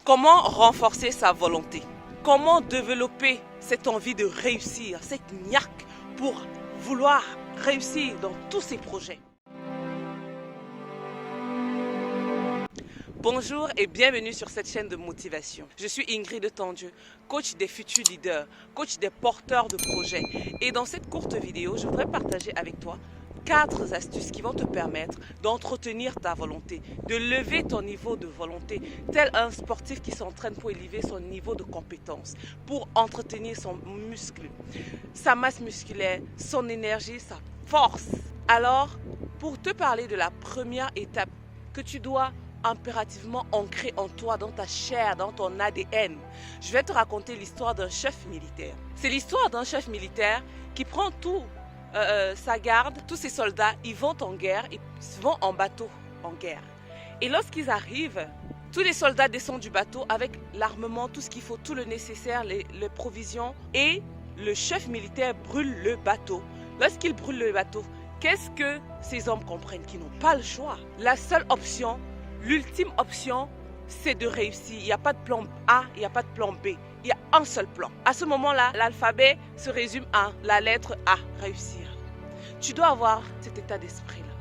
Comment renforcer sa volonté? Comment développer cette envie de réussir, cette niaque pour vouloir réussir dans tous ses projets? Bonjour et bienvenue sur cette chaîne de motivation. Je suis Ingrid Tendieu, coach des futurs leaders, coach des porteurs de projets. Et dans cette courte vidéo, je voudrais partager avec toi 4 astuces qui vont te permettre d'entretenir ta volonté, de lever ton niveau de volonté, tel un sportif qui s'entraîne pour élever son niveau de compétence, pour entretenir son muscle, sa masse musculaire, son énergie, sa force. Alors, pour te parler de la première étape que tu dois impérativement ancrer en toi, dans ta chair, dans ton ADN, je vais te raconter l'histoire d'un chef militaire. C'est l'histoire d'un chef militaire qui prend tout sa garde, tous ses soldats, ils vont en guerre, ils vont en bateau en guerre. Et lorsqu'ils arrivent, tous les soldats descendent du bateau avec l'armement, tout ce qu'il faut, tout le nécessaire, les provisions. Et le chef militaire brûle le bateau. Lorsqu'il brûle le bateau, qu'est-ce que ces hommes comprennent? Qu'ils n'ont pas le choix. La seule option, l'ultime option, c'est de réussir. Il n'y a pas de plan A, il n'y a pas de plan B. Il y a un seul plan. À ce moment-là, l'alphabet se résume à la lettre A, réussir. Tu dois avoir cet état d'esprit-là.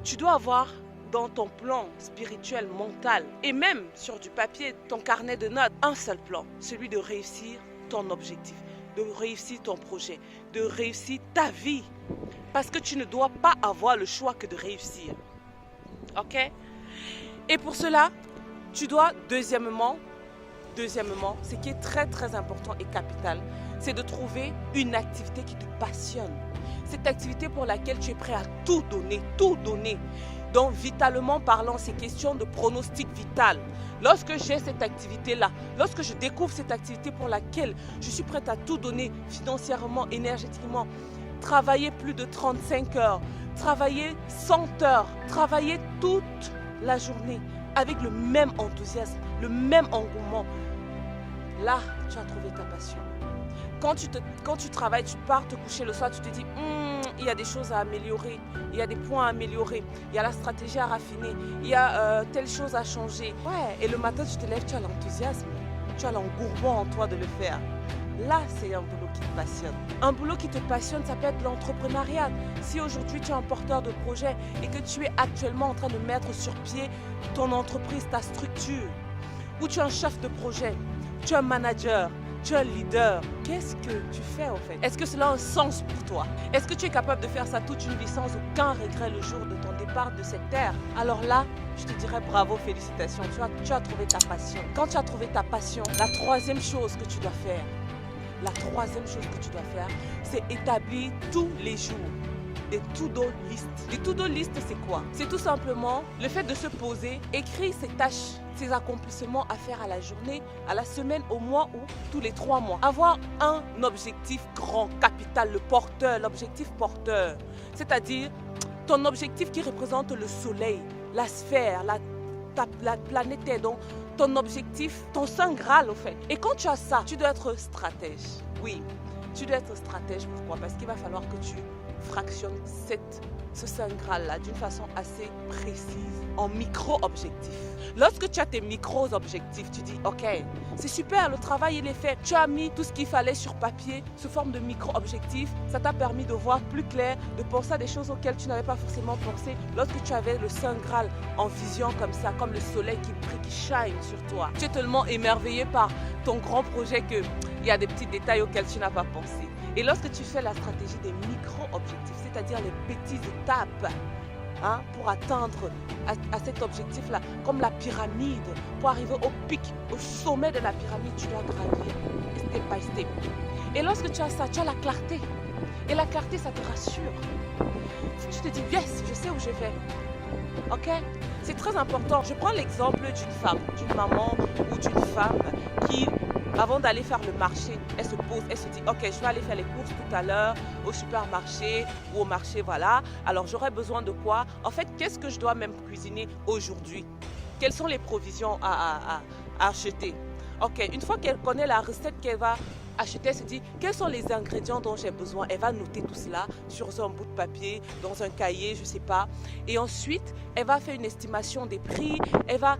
Tu dois avoir dans ton plan spirituel, mental et même sur du papier, ton carnet de notes, un seul plan, celui de réussir ton objectif, de réussir ton projet, de réussir ta vie. Parce que tu ne dois pas avoir le choix que de réussir. Ok? Et pour cela, tu dois, deuxièmement, ce qui est très très important et capital, c'est de trouver une activité qui te passionne. Cette activité pour laquelle tu es prêt à tout donner, tout donner. Donc vitalement parlant, c'est question de pronostic vital. Lorsque j'ai cette activité-là, lorsque je découvre cette activité pour laquelle je suis prête à tout donner financièrement, énergétiquement, travailler plus de 35 heures, travailler 100 heures, travailler toute la journée avec le même enthousiasme, le même engouement, là, tu as trouvé ta passion. Quand tu travailles, tu pars te coucher le soir, tu te dis il y a des choses à améliorer, il y a des points à améliorer, il y a la stratégie à raffiner, il y a telle chose à changer. Ouais, et le matin, tu te lèves, tu as l'enthousiasme, tu as l'engouement en toi de le faire. Là, c'est un boulot qui te passionne. Un boulot qui te passionne, ça peut être l'entrepreneuriat. Si aujourd'hui tu es un porteur de projet et que tu es actuellement en train de mettre sur pied ton entreprise, ta structure, ou tu es un chef de projet, tu es un manager, tu es un leader, qu'est-ce que tu fais en fait? Est-ce que cela a un sens pour toi? Est-ce que tu es capable de faire ça toute une vie sans aucun regret le jour de ton départ de cette terre? Alors là, je te dirais bravo, félicitations, tu as trouvé ta passion. Quand tu as trouvé ta passion, la troisième chose que tu dois faire, c'est établir tous les jours des to-do list. Les to-do list, c'est quoi? C'est tout simplement le fait de se poser, écrire ses tâches, ses accomplissements à faire à la journée, à la semaine, au mois ou tous les 3 mois. Avoir un objectif grand, capital, l'objectif porteur. C'est-à-dire ton objectif qui représente le soleil, la sphère, la planète Terre, donc ton objectif, ton saint Graal au fait. Et quand tu as ça, tu dois être stratège. Oui, tu dois être stratège. Pourquoi? Parce qu'il va falloir que tu fractionnes ce saint Graal là d'une façon assez précise, en micro-objectifs. Lorsque tu as tes micro-objectifs, tu dis ok, c'est super, le travail il est fait. Tu as mis tout ce qu'il fallait sur papier sous forme de micro-objectifs. Ça t'a permis de voir plus clair, de penser à des choses auxquelles tu n'avais pas forcément pensé lorsque tu avais le saint Graal en vision comme ça, comme le soleil qui brille, qui shine sur toi. Tu es tellement émerveillé par ton grand projet qu'il y a des petits détails auxquels tu n'as pas pensé. Et lorsque tu fais la stratégie des micro-objectifs, c'est-à-dire les petites étapes pour atteindre à cet objectif-là, comme la pyramide, pour arriver au pic, au sommet de la pyramide, tu dois gravir step by step. Et lorsque tu as ça, tu as la clarté. Et la clarté, ça te rassure. Tu te dis, yes, je sais où je vais. Ok? C'est très important. Je prends l'exemple d'une femme, d'une maman ou d'une femme qui, avant d'aller faire le marché, elle se pose, elle se dit, ok, je vais aller faire les courses tout à l'heure au supermarché ou au marché, voilà. Alors, j'aurai besoin de quoi? En fait, qu'est-ce que je dois même cuisiner aujourd'hui? Quelles sont les provisions à acheter? Ok, une fois qu'elle connaît la recette qu'elle va acheter, elle se dit quels sont les ingrédients dont j'ai besoin. Elle va noter tout cela sur un bout de papier, dans un cahier, je ne sais pas. Et ensuite, elle va faire une estimation des prix. Elle va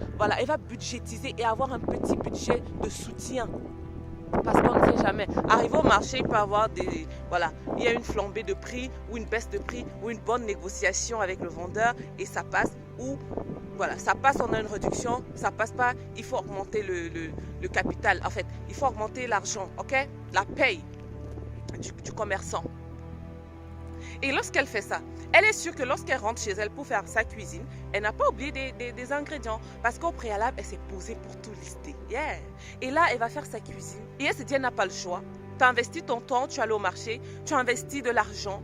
budgétiser et avoir un petit budget de soutien. Parce qu'on ne sait jamais. Arriver au marché, il peut y avoir il y a une flambée de prix ou une baisse de prix ou une bonne négociation avec le vendeur et ça passe. Ou ça passe, on a une réduction, ça passe pas, il faut augmenter le capital. En fait, il faut augmenter l'argent, ok? La paye du commerçant. Et lorsqu'elle fait ça, elle est sûre que lorsqu'elle rentre chez elle pour faire sa cuisine, elle n'a pas oublié des ingrédients. Parce qu'au préalable, elle s'est posée pour tout lister. Yeah. Et là, elle va faire sa cuisine. Et elle se dit, elle n'a pas le choix. Tu as investi ton temps, tu es allé au marché, tu as investi de l'argent,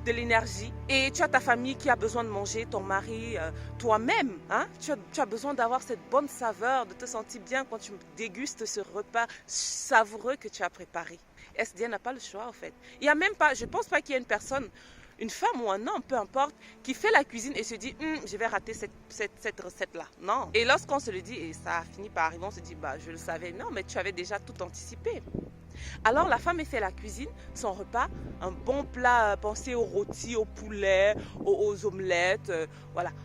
de l'énergie. Et tu as ta famille qui a besoin de manger, ton mari, toi-même. Tu as besoin d'avoir cette bonne saveur, de te sentir bien quand tu dégustes ce repas savoureux que tu as préparé. Elle se dit, elle n'a pas le choix en fait. Il y a même pas, je ne pense pas qu'il y ait une personne, une femme ou un homme, peu importe, qui fait la cuisine et se dit, je vais rater cette recette-là. Non. Et lorsqu'on se le dit, et ça finit par arriver, on se dit, je le savais. Non, mais tu avais déjà tout anticipé. Alors la femme, elle fait la cuisine, son repas, un bon plat pensé au rôti, au poulet, aux omelettes,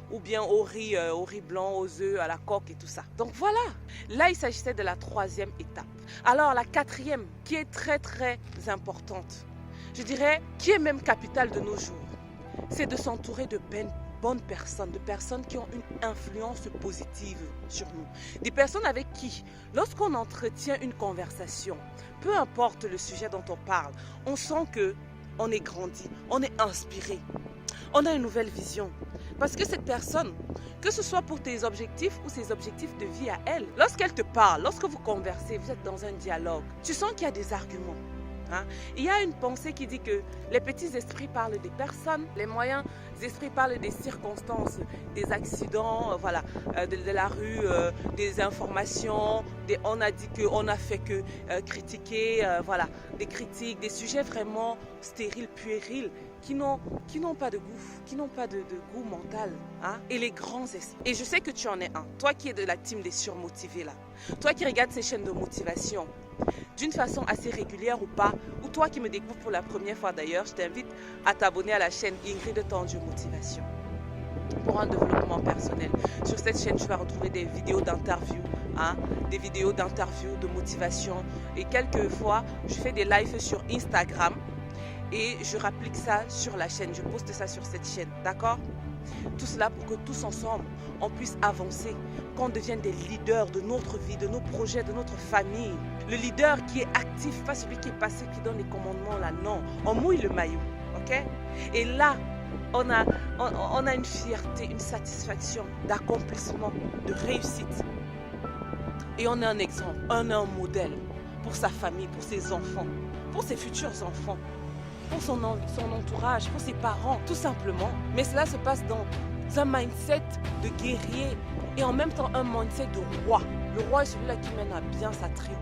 ou bien au riz blanc, aux œufs, à la coque et tout ça. Donc voilà, là il s'agissait de la 3e étape. Alors la 4e, qui est très très importante, je dirais, qui est même capitale de nos jours, c'est de s'entourer de bonnes personnes, de personnes qui ont une influence positive sur nous. Des personnes avec qui, lorsqu'on entretient une conversation, peu importe le sujet dont on parle, on sent qu'on est grandi, on est inspiré, on a une nouvelle vision. Parce que cette personne, que ce soit pour tes objectifs ou ses objectifs de vie à elle, lorsqu'elle te parle, lorsque vous conversez, vous êtes dans un dialogue, tu sens qu'il y a des arguments. Il y a une pensée qui dit que les petits esprits parlent des personnes, les moyens esprits parlent des circonstances, des accidents, de la rue, des informations, on a dit qu'on a fait que critiquer, des critiques, des sujets vraiment stériles, puérils, qui n'ont pas de goût, qui n'ont pas de goût mental, et les grands esprits. Et je sais que tu en es un, toi qui es de la team des surmotivés là, toi qui regardes ces chaînes de motivation, d'une façon assez régulière ou pas, ou toi qui me découvres pour la première fois d'ailleurs, je t'invite à t'abonner à la chaîne Ingrid Tandieu Motivation pour un développement personnel. Sur cette chaîne, tu vas retrouver des vidéos d'interview, des vidéos d'interview, de motivation. Et quelquefois, je fais des lives sur Instagram et je rapplique ça sur la chaîne. Je poste ça sur cette chaîne, d'accord? Tout cela pour que tous ensemble, on puisse avancer, qu'on devienne des leaders de notre vie, de nos projets, de notre famille. Le leader qui est actif, pas celui qui est passé, qui donne les commandements là, non. On mouille le maillot, ok? Et là, on a une fierté, une satisfaction d'accomplissement, de réussite. Et on est un exemple, on est un modèle pour sa famille, pour ses enfants, pour ses futurs enfants, pour son entourage, pour ses parents, tout simplement. Mais cela se passe dans un mindset de guerrier et en même temps un mindset de roi. Le roi est celui-là qui mène à bien sa tribu,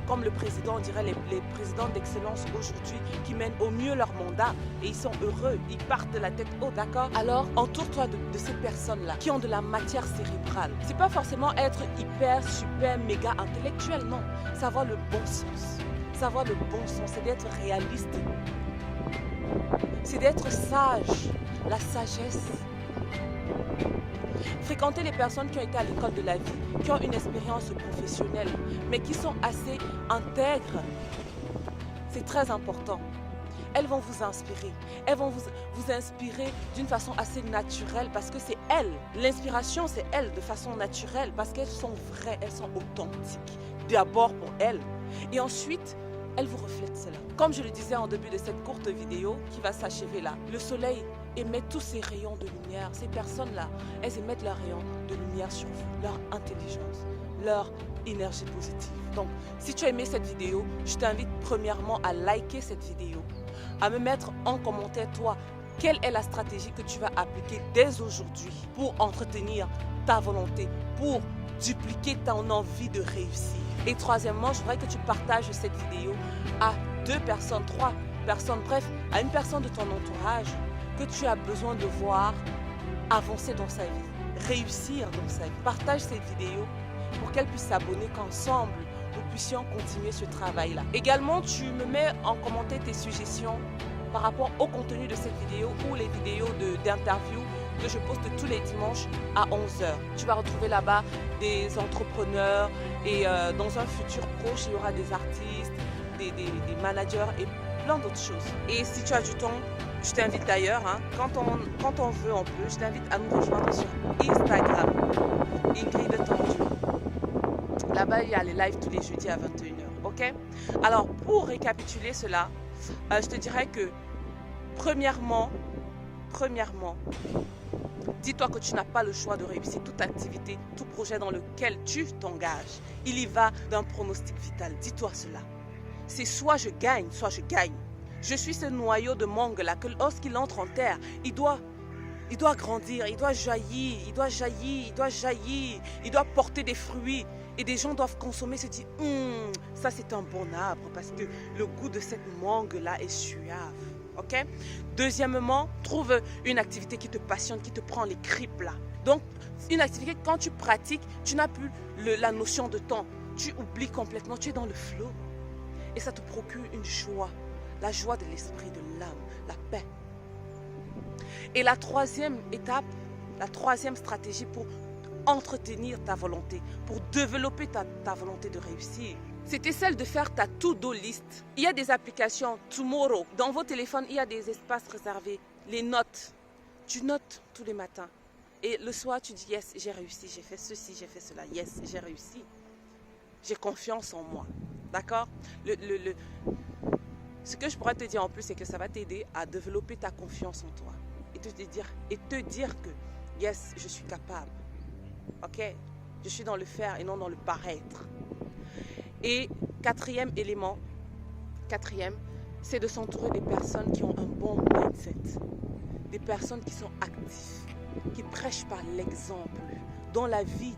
comme le président, on dirait les présidents d'excellence aujourd'hui qui mènent au mieux leur mandat et ils sont heureux, ils partent de la tête haute, d'accord? Alors entoure-toi de ces personnes-là qui ont de la matière cérébrale. C'est pas forcément être hyper, super, méga intellectuel, non. Savoir le bon sens. Savoir le bon sens, c'est d'être réaliste. C'est d'être sage, la sagesse. Fréquenter les personnes qui ont été à l'école de la vie, qui ont une expérience professionnelle, mais qui sont assez intègres. C'est très important. Elles vont vous inspirer. Elles vont vous inspirer d'une façon assez naturelle parce que c'est elles. L'inspiration, c'est elles de façon naturelle parce qu'elles sont vraies, elles sont authentiques. D'abord pour elles. Et ensuite, elles vous reflètent cela. Comme je le disais en début de cette courte vidéo qui va s'achever là, le soleil émet tous ces rayons de lumière. Ces personnes-là, elles émettent leurs rayons de lumière sur vous, leur intelligence, leur énergie positive. Donc, si tu as aimé cette vidéo, je t'invite premièrement à liker cette vidéo, à me mettre en commentaire, toi, quelle est la stratégie que tu vas appliquer dès aujourd'hui pour entretenir ta volonté, pour dupliquer ton envie de réussir. Et troisièmement, je voudrais que tu partages cette vidéo à 2 personnes, 3 personnes, bref, à une personne de ton entourage que tu as besoin de voir avancer dans sa vie, réussir dans sa vie. Partage cette vidéo pour qu'elle puisse s'abonner, qu'ensemble, nous puissions continuer ce travail-là. Également, tu me mets en commentaire tes suggestions par rapport au contenu de cette vidéo ou les vidéos d'interview que je poste tous les dimanches à 11 h. Tu vas retrouver là-bas des entrepreneurs et dans un futur proche, il y aura des artistes, des managers et plein d'autres choses. Et si tu as du temps, je t'invite d'ailleurs, hein, quand on veut, on peut, je t'invite à nous rejoindre sur Instagram, Ingrid Tendu. Là-bas, il y a les lives tous les jeudis à 21 h. Ok? Alors, pour récapituler cela, je te dirais que premièrement, dis-toi que tu n'as pas le choix de réussir toute activité, tout projet dans lequel tu t'engages. Il y va d'un pronostic vital. Dis-toi cela. C'est soit je gagne, soit je gagne. Je suis ce noyau de mangue là que lorsqu'il entre en terre, il doit grandir, il doit jaillir, il doit porter des fruits. Et des gens doivent consommer, se dire, ça c'est un bon arbre parce que le goût de cette mangue-là est suave. Ok? Deuxièmement, trouve une activité qui te passionne, qui te prend les tripes là. Donc, une activité, quand tu pratiques, tu n'as plus la notion de temps. Tu oublies complètement, tu es dans le flow. Et ça te procure une joie. La joie de l'esprit, de l'âme, la paix. Et la troisième étape, la troisième stratégie pour entretenir ta volonté, pour développer ta volonté de réussir, c'était celle de faire ta to-do list. Il y a des applications Tomorrow. Dans vos téléphones, il y a des espaces réservés. Les notes. Tu notes tous les matins. Et le soir, tu dis, yes, j'ai réussi, j'ai fait ceci, j'ai fait cela. Yes, j'ai réussi. J'ai confiance en moi. D'accord? Ce que je pourrais te dire en plus, c'est que ça va t'aider à développer ta confiance en toi. Et te dire que, yes, je suis capable. Ok? Je suis dans le faire et non dans le paraître. Et quatrième élément, c'est de s'entourer des personnes qui ont un bon mindset. Des personnes qui sont actives, qui prêchent par l'exemple. Dans la vie,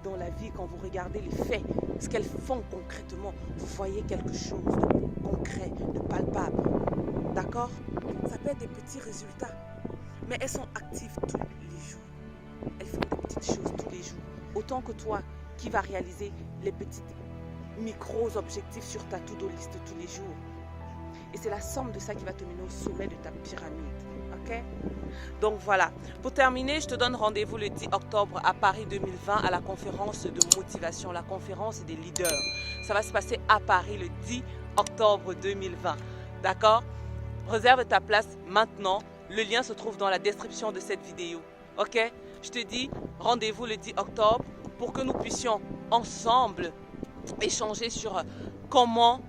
quand vous regardez les faits, ce qu'elles font concrètement, vous voyez quelque chose de concret, de palpable. D'accord? Ça peut être des petits résultats, mais elles sont actives tous les jours. Elles font des petites choses tous les jours. Autant que toi qui vas réaliser les petits micros objectifs sur ta to-do list tous les jours. Et c'est la somme de ça qui va te mener au sommet de ta pyramide. Ok? Donc voilà. Pour terminer, je te donne rendez-vous le 10 octobre à Paris 2020 à la conférence de motivation, la conférence des leaders. Ça va se passer à Paris le 10 octobre 2020. D'accord? Réserve ta place maintenant. Le lien se trouve dans la description de cette vidéo. Ok? Je te dis rendez-vous le 10 octobre pour que nous puissions ensemble échanger sur comment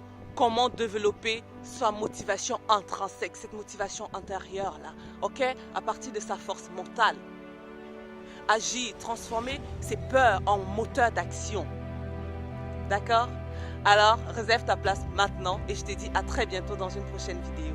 développer sa motivation intrinsèque, cette motivation intérieure là, ok? À partir de sa force mentale. Agir, transformer ses peurs en moteur d'action. D'accord? Alors, réserve ta place maintenant et je te dis à très bientôt dans une prochaine vidéo.